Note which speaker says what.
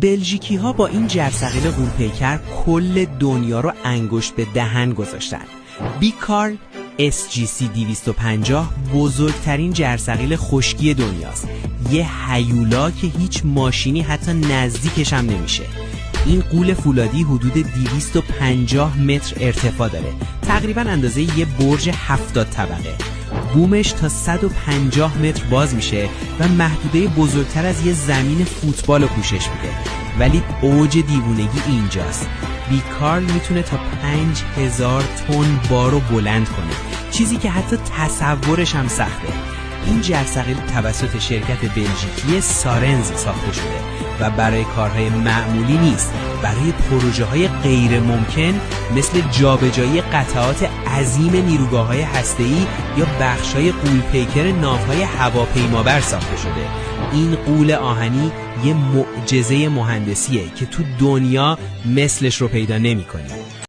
Speaker 1: بلژیکی ها با این جرثقیل غول‌پیکر کل دنیا رو انگشت به دهن گذاشتن. بیکارل SGC 250 بزرگترین جرثقیل خشکی دنیاست. یه هیولا که هیچ ماشینی حتی نزدیکش هم نمیشه. این غول فولادی حدود 250 متر ارتفاع داره، تقریبا اندازه یه برج 70 طبقه. بومش تا 150 متر باز میشه و محدوده بزرگتر از یه زمین فوتبال رو پوشش میده. ولی اوج دیوونگی اینجاست. بیکارل میتونه تا 5000 تن بار رو بلند کنه، چیزی که حتی تصورش هم سخته. این جرثقیل توسط شرکت بلژیکی سارنز ساخته شده و برای کارهای معمولی نیست، برای پروژه های غیر ممکن مثل جابجایی قطعات عظیم نیروگاه‌های هسته‌ای یا بخش‌های غول‌پیکر ناوهای هواپیمابر ساخته شده. این غول آهنی یه معجزه مهندسیه که تو دنیا مثلش رو پیدا نمی‌کنی.